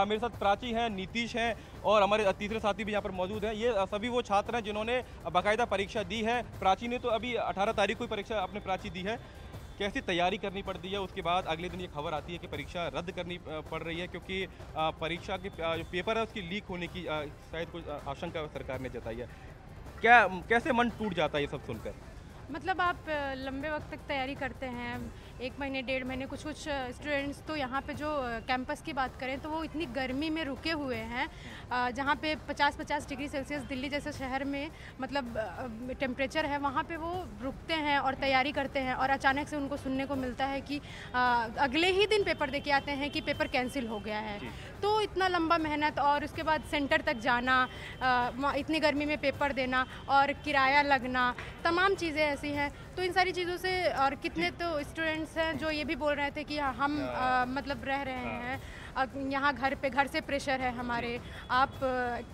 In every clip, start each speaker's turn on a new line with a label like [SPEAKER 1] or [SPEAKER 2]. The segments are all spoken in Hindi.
[SPEAKER 1] मेरे साथ प्राची हैं, नीतीश हैं और हमारे तीसरे साथी भी यहाँ पर मौजूद हैं। ये सभी वो छात्र हैं जिन्होंने बाकायदा परीक्षा दी है। प्राची ने तो अभी 18 तारीख को ही परीक्षा अपने प्राची दी है। कैसी तैयारी करनी पड़ती है, उसके बाद अगले दिन ये खबर आती है कि परीक्षा रद्द करनी पड़ रही है क्योंकि परीक्षा के जो पेपर है उसकी लीक होने की शायद कुछ आशंका सरकार ने जताई है। क्या कैसे मन टूट जाता है ये सब सुनकर?
[SPEAKER 2] मतलब आप लंबे वक्त तक तैयारी करते हैं, 1 महीने 1.5 महीने, कुछ स्टूडेंट्स तो यहाँ पे जो कैंपस की बात करें तो वो इतनी गर्मी में रुके हुए हैं, जहाँ पे 50-50 डिग्री सेल्सियस दिल्ली जैसे शहर में मतलब टेम्परेचर है, वहाँ पे वो रुकते हैं और तैयारी करते हैं और अचानक से उनको सुनने को मिलता है कि अगले ही दिन पेपर दे के आते हैं कि पेपर कैंसिल हो गया है। तो इतना लंबा मेहनत और उसके बाद सेंटर तक जाना, इतनी गर्मी में पेपर देना और किराया लगना, तमाम चीज़ें ऐसी हैं। तो इन सारी चीज़ों से और कितने तो स्टूडेंट्स हैं जो ये भी बोल रहे थे कि हम मतलब रह रहे हैं यहाँ घर से प्रेशर है हमारे, आप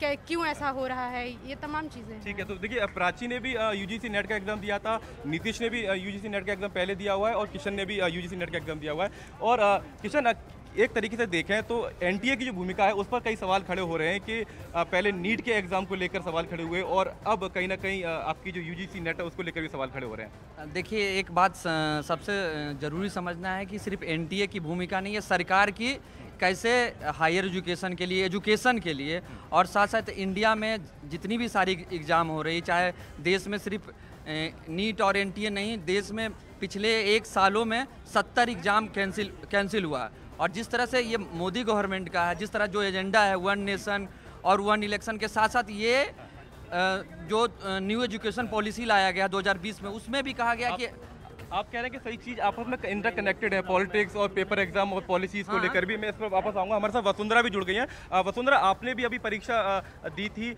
[SPEAKER 2] क्यों ऐसा हो रहा है, ये तमाम चीज़ें।
[SPEAKER 1] ठीक है, तो देखिए प्राची ने भी यूजीसी नेट का एग्जाम दिया था, नीतीश ने भी यूजीसी नेट का एग्जाम पहले दिया हुआ है और किशन ने भी यूजीसी नेट का एग्जाम दिया हुआ है। और किशन, एक तरीके से देखें तो एनटीए की जो भूमिका है उस पर कई सवाल खड़े हो रहे हैं कि पहले नीट के एग्जाम को लेकर सवाल खड़े हुए और अब कहीं ना कहीं आपकी जो यूजीसी नेट है उसको लेकर भी सवाल खड़े हो रहे हैं।
[SPEAKER 3] देखिए, एक बात सबसे ज़रूरी समझना है कि सिर्फ एनटीए की भूमिका नहीं है, सरकार की कैसे हायर एजुकेशन के लिए और साथ साथ इंडिया में जितनी भी सारी एग्ज़ाम हो रही, चाहे देश में सिर्फ नीट और एनटीए नहीं, देश में पिछले 1 सालों में 70 एग्ज़ाम कैंसिल हुआ। और जिस तरह से ये मोदी गवर्नमेंट का है, जिस तरह जो एजेंडा है 1 नेशन और 1 इलेक्शन के साथ साथ ये जो न्यू एजुकेशन पॉलिसी लाया गया 2020 में, उसमें भी कहा गया कि
[SPEAKER 1] आप कह रहे हैं कि सही चीज़ आपस में इंटरकनेक्टेड है, पॉलिटिक्स और पेपर एग्जाम और पॉलिसीज़ को लेकर भी। मैं इस पर वापस आऊँगा, हमारे साथ वसुंधरा भी जुड़ गई हैं। वसुंधरा, आपने भी अभी परीक्षा दी थी,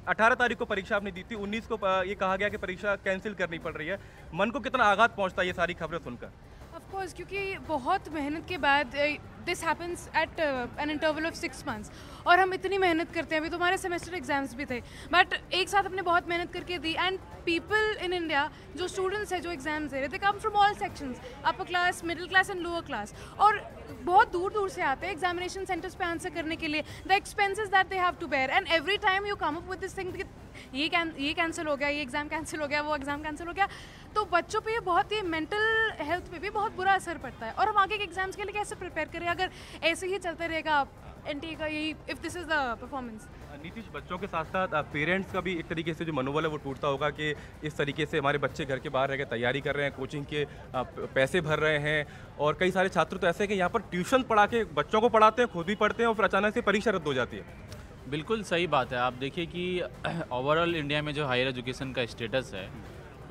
[SPEAKER 1] 18 तारीख को परीक्षा आपने दी थी, 19 को ये कहा गया कि परीक्षा कैंसिल करनी पड़ रही है। मन को कितना आघात पहुँचता है ये सारी खबरें सुनकर?
[SPEAKER 2] ऑफ कोर्स, क्योंकि बहुत मेहनत के बाद this happens at an interval of 6 months और हम इतनी मेहनत करते हैं। अभी तो हमारे सेमेस्टर एग्जाम्स भी थे, बट एक साथ हमने बहुत मेहनत करके दी। एंड पीपल इन इंडिया, जो स्टूडेंट्स हैं जो एग्जाम्स दे रहे, they come from all sections, upper class, middle class and lower class, और बहुत दूर दूर से आते हैं एग्जामिनेशन सेंटर्स पे आंसर करने के लिए। The expenses that they have to bear, and every time you come up with this thing, ये कैंसिल हो गया, ये एग्ज़ाम कैंसिल हो गया, वो एग्ज़ाम कैंसिल हो गया, तो बच्चों पे ये बहुत ही मेंटल हेल्थ पे भी बहुत बुरा असर पड़ता है। और हम आगे के एग्जाम्स के लिए कैसे प्रिपेयर करें अगर ऐसे ही चलते रहेगा एनटीए का यही, if this is the performance.
[SPEAKER 1] Nitish, बच्चों के साथ साथ पेरेंट्स का भी एक तरीके से जो मनोबल है वो टूटता होगा कि इस तरीके से हमारे बच्चे घर के बाहर रह के तैयारी कर रहे हैं, कोचिंग के पैसे भर रहे हैं, और कई सारे छात्र तो ऐसे हैं कि यहाँ पर ट्यूशन पढ़ा के बच्चों को पढ़ाते हैं, खुद भी पढ़ते हैं और फिर अचानक से परीक्षा रद्द हो जाती है।
[SPEAKER 4] बिल्कुल सही बात है। आप देखिए कि ओवरऑल इंडिया में जो हायर एजुकेशन का स्टेटस है,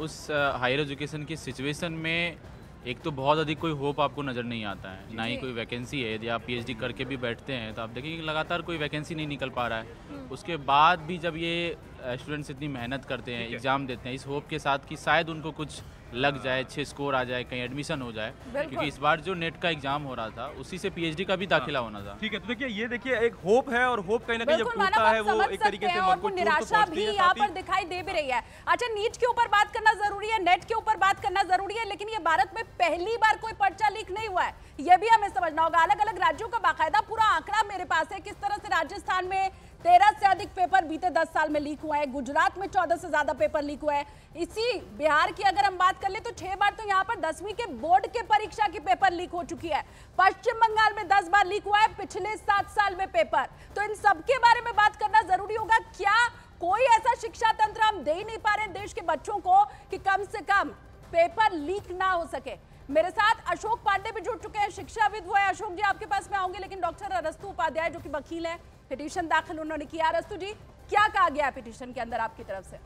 [SPEAKER 4] उस हायर एजुकेशन की सिचुएशन में एक तो बहुत अधिक कोई होप आपको नज़र नहीं आता है, ना ही कोई वैकेंसी है। यदि आप पीएचडी करके भी बैठते हैं तो आप देखिए कि लगातार कोई वैकेंसी नहीं निकल पा रहा है। उसके बाद भी जब ये स्टूडेंट्स इतनी मेहनत करते हैं, एग्ज़ाम देते हैं इस होप के साथ कि शायद उनको कुछ लग जाए, अच्छे स्कोर आ जाए, कहीं एडमिशन हो जाए, क्योंकि इस बार जो नेट का एग्जाम हो रहा था उसी से पीएचडी का भी दाखिला होना था।
[SPEAKER 1] ठीक है, तो देखिए ये देखिए एक होप है, और होप कहीं ना कहीं जब टूटता है वो एक तरीके से
[SPEAKER 5] और वो निराशा भी यहाँ पर दिखाई दे भी रही है। अच्छा, नीट के ऊपर बात करना जरूरी है, नेट के ऊपर बात करना जरूरी है, लेकिन ये भारत में पहली बार कोई पर्चा लीक नहीं हुआ है, ये भी हमें समझना होगा। अलग अलग राज्यों का बाकायदा पूरा आंकड़ा मेरे पास है, किस तरह से राजस्थान में 13 से अधिक पेपर बीते 10 साल में लीक हुआ है, गुजरात में 14 से ज्यादा पेपर लीक हुआ है। इसी बिहार की अगर हम बात कर ले तो 6 बार तो यहाँ पर 10वीं के बोर्ड के परीक्षा की पेपर लीक हो चुकी है। पश्चिम बंगाल में 10 बार लीक हुआ है पिछले 7 साल में पेपर। तो इन सब के बारे में बात करना जरूरी होगा। क्या कोई ऐसा शिक्षा तंत्र हम दे ही नहीं पा रहे देश के बच्चों को कि कम से कम पेपर लीक ना हो सके? मेरे साथ अशोक पांडे भी जुड़ चुके हैं, शिक्षाविद वो है। अशोक जी, आपके पास में आऊंगे, लेकिन डॉक्टर अरस्तु उपाध्याय जो कि वकील है, पिटीशन दाखिल उन्होंने किया। अरस्तु जी, क्या कहा गया है पिटीशन के अंदर आपकी तरफ से?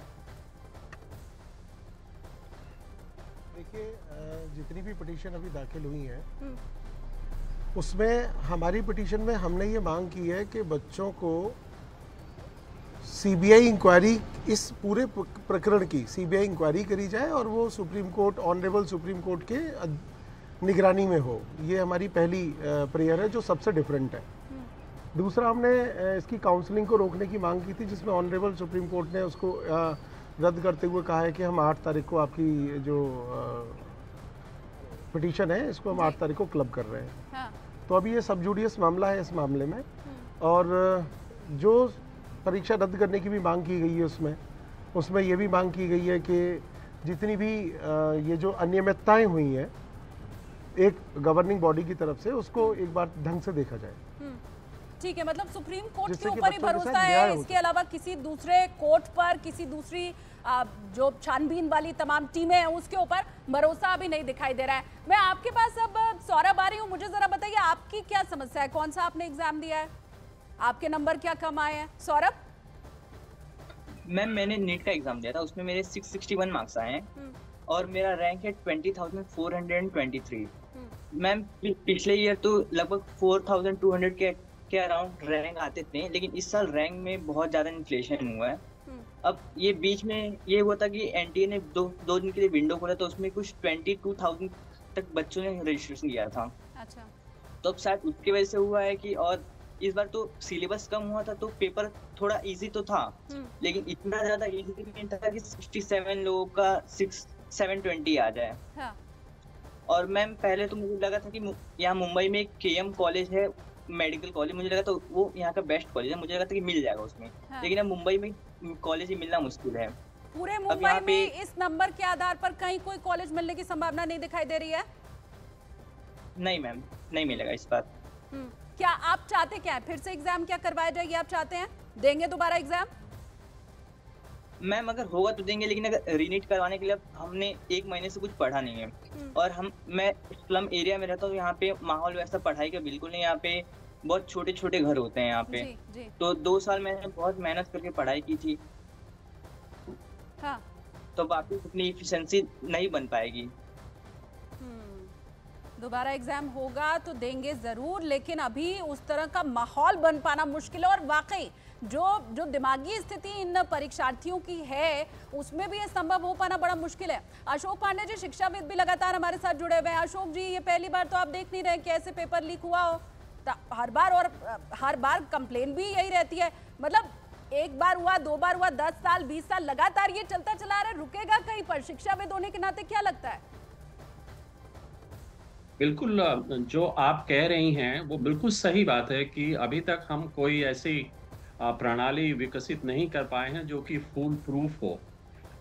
[SPEAKER 6] देखिए, जितनी भी पिटीशन अभी दाखिल हुई है उसमें हमारी पिटीशन में हमने ये मांग की है कि बच्चों को सीबीआई इंक्वायरी, इस पूरे प्रकरण की सीबीआई इंक्वायरी करी जाए और वो supreme court, honourable supreme court के निगरानी में हो। ये हमारी पहली प्रेयर है जो सबसे डिफरेंट है। दूसरा, हमने इसकी काउंसलिंग को रोकने की मांग की थी, जिसमें ऑनरेबल सुप्रीम कोर्ट ने उसको रद्द करते हुए कहा है कि हम 8 तारीख को आपकी जो पिटीशन है इसको हम 8 तारीख को क्लब कर रहे हैं। हाँ। तो अभी ये सब जुडियस मामला है, इस मामले में और जो परीक्षा रद्द करने की भी मांग की गई है उसमें ये भी मांग की गई है कि जितनी भी ये जो अनियमितताएं हुई हैं एक गवर्निंग बॉडी की तरफ से उसको एक बार ढंग से देखा जाए।
[SPEAKER 5] ठीक है, मतलब सुप्रीम कोर्ट
[SPEAKER 6] जिससे
[SPEAKER 5] के
[SPEAKER 6] कि
[SPEAKER 5] ऊपर ही
[SPEAKER 6] बच्चों के साथ
[SPEAKER 5] भरोसा
[SPEAKER 6] न्याय
[SPEAKER 5] है,
[SPEAKER 6] हो
[SPEAKER 5] इसके अलावा किसी दूसरे कोर्ट पर, किसी दूसरी जो छानबीन वाली तमाम टीमें हैं उसके ऊपर भरोसा अभी नहीं दिखाई दे रहा है। मैं आपके पास अब सौरभ आ रही हूँ, मुझे जरा बताइए आपकी क्या समस्या है, कौन सा आपने एग्जाम दिया है, आपके नंबर क्या कम आए हैं? सौरभ।
[SPEAKER 7] मैम मैंने नीट का एग्जाम दिया था, उसमें मेरे 661 मार्क्स आए हैं और मेरा रैंक है 20,423। मैम पिछले ईयर तो लगभग 4,200 के अराउंड रैंक आते थे, लेकिन इस साल रैंक में बहुत ज़्यादा इन्फ्लेशन हुआ है। अब ये बीच में ये हुआ था कि एनटीए ने दो दिन के लिए विंडो खोला, तो उसमें कुछ 22,000 तक बच्चों ने रजिस्ट्रेशन किया था।
[SPEAKER 5] अच्छा।
[SPEAKER 7] तो अब शायद उसकी वजह से हुआ है कि, और इस बार तो सिलेबस कम हुआ था तो पेपर थोड़ा इजी तो था, लेकिन इतना ज़्यादा इजी नहीं था कि 67 लोगों का 720 आ जाए।
[SPEAKER 5] हाँ।
[SPEAKER 7] और मैम पहले तो मुझे लगा था कि यहाँ मुंबई में एक केएम कॉलेज है, मेडिकल कॉलेज, मुझे लगा तो वो यहाँ का बेस्ट कॉलेज है, मुझे लगा था कि मिल जाएगा उसमें।
[SPEAKER 5] हाँ।
[SPEAKER 7] लेकिन अब मुंबई में कॉलेज ही मिलना मुश्किल है।
[SPEAKER 5] पूरे मुंबई में इस नंबर के आधार पर कहीं कोई कॉलेज मिलने की संभावना नहीं दिखाई दे रही है?
[SPEAKER 7] नहीं मैम, नहीं मिलेगा इस बार।
[SPEAKER 5] क्या आप चाहते क्या है, फिर से एग्जाम क्या करवाया जाए, ये आप चाहते हैं? देंगे दोबारा एग्जाम?
[SPEAKER 7] मैम अगर होगा तो देंगे, लेकिन अगर रीनीट करवाने के लिए हमने 1 महीने से कुछ पढ़ा नहीं है, और मैं स्लम एरिया में रहता हूँ, यहाँ पे माहौल वैसा पढ़ाई का बिल्कुल नहीं, यहाँ पे बहुत छोटे छोटे घर होते हैं यहाँ पे।
[SPEAKER 5] जी।
[SPEAKER 7] तो 2 साल मैंने बहुत मेहनत करके पढ़ाई की थी।
[SPEAKER 5] हाँ।
[SPEAKER 7] तो वापिस उतनी एफिशिएंसी नहीं बन पाएगी।
[SPEAKER 5] दोबारा एग्जाम होगा तो देंगे जरूर, लेकिन अभी उस तरह का माहौल बन पाना मुश्किल है, और वाकई जो दिमागी स्थिति इन परीक्षार्थियों की है उसमें भी ये संभव हो पाना बड़ा मुश्किल है। अशोक पांडे जी शिक्षाविद भी लगातार हमारे साथ जुड़े हुए हैं। अशोक जी, ये पहली बार तो आप देख नहीं रहे कि ऐसे पेपर लीक हुआ हो, हर बार कंप्लेन भी यही रहती है, मतलब एक बार हुआ, 2 बार हुआ, 10 साल 20 साल लगातार ये चलता चला रहा है, रुकेगा कहीं पर? शिक्षाविद होने के नाते क्या लगता है?
[SPEAKER 8] बिल्कुल, जो आप कह रही हैं वो बिल्कुल सही बात है कि अभी तक हम कोई ऐसी प्रणाली विकसित नहीं कर पाए हैं जो कि फुल प्रूफ हो।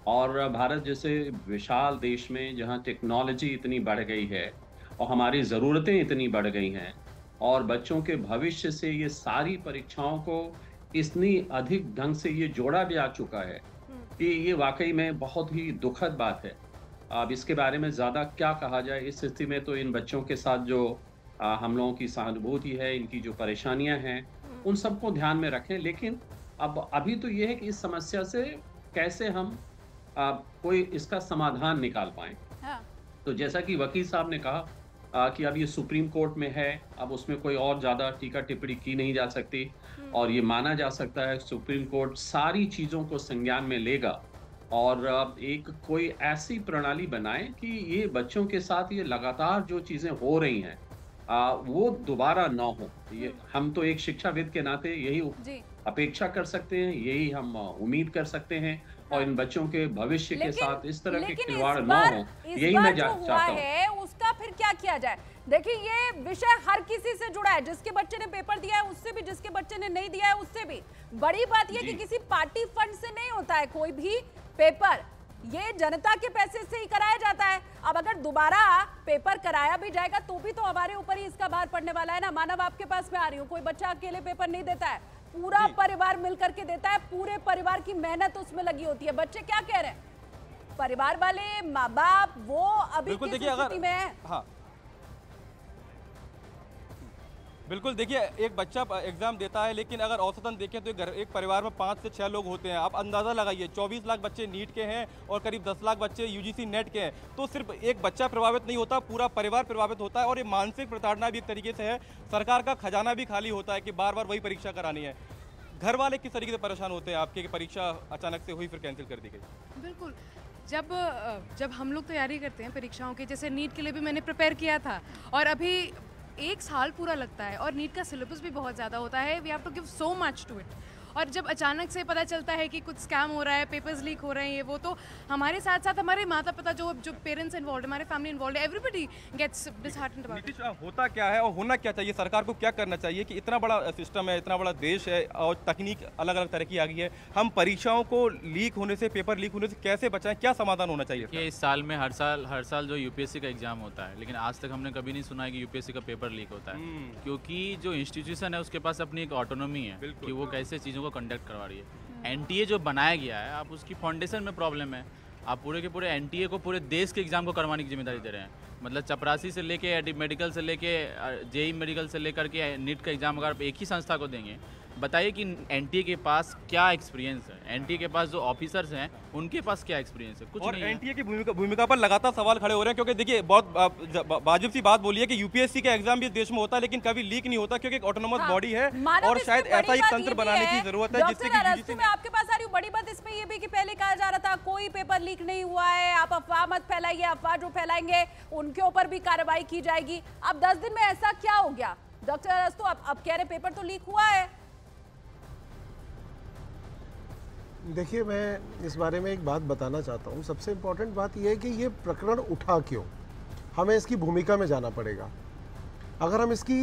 [SPEAKER 8] और भारत जैसे विशाल देश में जहां टेक्नोलॉजी इतनी बढ़ गई है और हमारी ज़रूरतें इतनी बढ़ गई हैं, और बच्चों के भविष्य से ये सारी परीक्षाओं को इतनी अधिक ढंग से ये जोड़ा भी आ चुका है कि ये वाकई में बहुत ही दुखद बात है। अब इसके बारे में ज़्यादा क्या कहा जाए, इस स्थिति में तो इन बच्चों के साथ जो हम लोगों की सहानुभूति है, इनकी जो परेशानियां हैं, उन सबको ध्यान में रखें। लेकिन अब अभी तो ये है कि इस समस्या से कैसे हम कोई इसका समाधान निकाल पाएं।
[SPEAKER 5] हाँ।
[SPEAKER 8] तो जैसा कि वकील साहब ने कहा कि अब ये सुप्रीम कोर्ट में है, अब उसमें कोई और ज़्यादा टीका टिप्पणी की नहीं जा सकती, और ये माना जा सकता है सुप्रीम कोर्ट सारी चीज़ों को संज्ञान में लेगा और एक कोई ऐसी प्रणाली बनाए कि ये बच्चों के साथ ये लगातार जो चीज़ें हो रही हैं वो दोबारा ना हो। ये हम तो एक शिक्षाविद के नाते यही अपेक्षा कर सकते हैं, यही हम उम्मीद कर सकते हैं, और इन बच्चों के भविष्य के साथ इस तरह के खिलवाड़ ना हो, यही मैं चाहता हूँ।
[SPEAKER 5] उसका फिर क्या किया जाए? देखिए, ये विषय हर किसी से जुड़ा है, जिसके बच्चे ने पेपर दिया है उससे भी, जिसके बच्चे ने नहीं दिया है उससे भी। बड़ी बात यह कि किसी पार्टी फंड से नहीं होता है कोई भी पेपर, ये जनता के पैसे से ही कराया जाता है। अब अगर दोबारा पेपर कराया भी जाएगा तो भी तो हमारे ऊपर ही इसका भार पड़ने वाला है ना। मानव, आपके पास में आ रही हूँ, कोई बच्चा अकेले पेपर नहीं देता है, पूरा परिवार मिलकर के देता है, पूरे परिवार की मेहनत उसमें लगी होती है। बच्चे क्या कह रहे हैं, परिवार वाले, माँ बाप, वो अभी किस स्थिति में है?
[SPEAKER 1] हाँ बिल्कुल, देखिए एक बच्चा एग्जाम देता है, लेकिन अगर औसतन देखें तो एक परिवार में 5 से 6 लोग होते हैं। आप अंदाज़ा लगाइए, 24 लाख बच्चे नीट के हैं और करीब 10 लाख बच्चे यूजीसी नेट के हैं, तो सिर्फ एक बच्चा प्रभावित नहीं होता, पूरा परिवार प्रभावित होता है। और ये मानसिक प्रताड़ना भी एक तरीके से है, सरकार का खजाना भी खाली होता है कि बार बार वही परीक्षा करानी है। घर वाले किस तरीके से परेशान होते हैं आपके कि परीक्षा अचानक से हुई फिर कैंसिल कर दी गई?
[SPEAKER 2] बिल्कुल, जब हम लोग तैयारी करते हैं परीक्षाओं की, जैसे नीट के लिए भी मैंने प्रिपेयर किया था, और अभी 1 साल पूरा लगता है, और नीट का सिलेबस भी बहुत ज़्यादा होता है, we have to give so much to it. और जब अचानक से पता चलता है कि कुछ स्कैम हो रहा है, पेपर्स लीक हो रहे हैं, ये वो, तो हमारे साथ साथ हमारे माता पिता जो पेरेंट्स इन्वॉल्व, हमारे family involve, everybody gets disheartened about it.
[SPEAKER 1] Nitish, होता क्या है और होना क्या चाहिए? सरकार को क्या करना चाहिए कि इतना बड़ा सिस्टम है, इतना बड़ा देश है और तकनीक अलग अलग तरह की आ गई है, हम परीक्षाओं को लीक होने से, पेपर लीक होने से कैसे बचाएं? क्या समाधान होना चाहिए?
[SPEAKER 4] कि इस साल में हर साल जो यूपीएससी का एग्जाम होता है, लेकिन आज तक हमने कभी नहीं सुना है कि यूपीएससी का पेपर लीक होता है, क्योंकि जो इंस्टीट्यूशन है उसके पास अपनी एक ऑटोनॉमी है कि वो कैसे चीज़ों को कंडक्ट करवा रही है। एनटीए जो बनाया गया है, आप उसकी फाउंडेशन में प्रॉब्लम है। आप पूरे के पूरे एनटीए को पूरे देश के एग्जाम को करवाने की जिम्मेदारी दे रहे हैं। मतलब चपरासी से लेके मेडिकल से लेके जेई मेडिकल से लेकर के नीट का एग्जाम अगर आप एक ही संस्था को देंगे, बताइए कि एनटीए के पास क्या एक्सपीरियंस है, एनटीए के पास जो ऑफिसर्स हैं उनके पास क्या एक्सपीरियंस है? कुछ
[SPEAKER 1] और
[SPEAKER 4] नहीं है।
[SPEAKER 1] एनटीए की भूमिका पर लगातार सवाल खड़े हो रहे हैं, क्योंकि देखिए बहुत वाजिब सी बात बोली है कि यूपीएससी का एग्जाम भी देश में होता है लेकिन कभी लीक नहीं होता, क्योंकि एक ऑटोनोमस बॉडी है और शायद ऐसा एक तंत्र बनाने की जरूरत है जिससे कि
[SPEAKER 5] मैं आपके पास आ रही हूँ। बड़ी बात इसमें ये भी कि पहले कहा जा रहा था कोई पेपर लीक नहीं हुआ है, आप अफवाह मत फैलाइए, अफवाह जो फैलाएंगे उनके ऊपर भी कार्रवाई की जाएगी। अब 10 दिन में ऐसा क्या हो गया? डॉक्टर अरस्तु, आप कह रहे पेपर तो लीक हुआ है।
[SPEAKER 6] देखिए, मैं इस बारे में एक बात बताना चाहता हूँ। सबसे इम्पोर्टेंट बात यह है कि ये प्रकरण उठा क्यों, हमें इसकी भूमिका में जाना पड़ेगा। अगर हम इसकी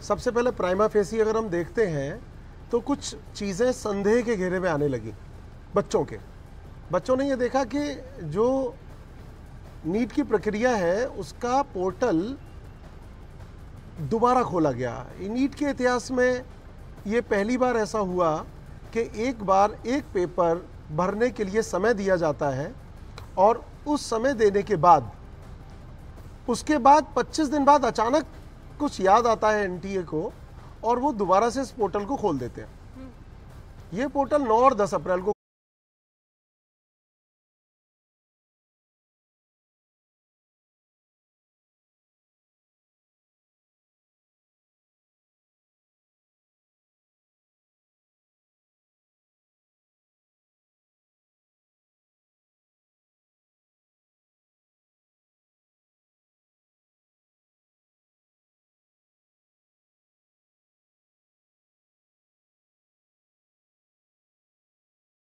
[SPEAKER 6] सबसे पहले प्राइमा फेसी अगर हम देखते हैं तो कुछ चीज़ें संदेह के घेरे में आने लगी। बच्चों ने ये देखा कि जो नीट की प्रक्रिया है उसका पोर्टल दोबारा खोला गया। नीट के इतिहास में ये पहली बार ऐसा हुआ कि एक बार एक पेपर भरने के लिए समय दिया जाता है और उस समय देने के बाद उसके बाद 25 दिन बाद अचानक कुछ याद आता है एनटीए को और वो दोबारा से इस पोर्टल को खोल देते हैं। ये पोर्टल 9 और 10 अप्रैल को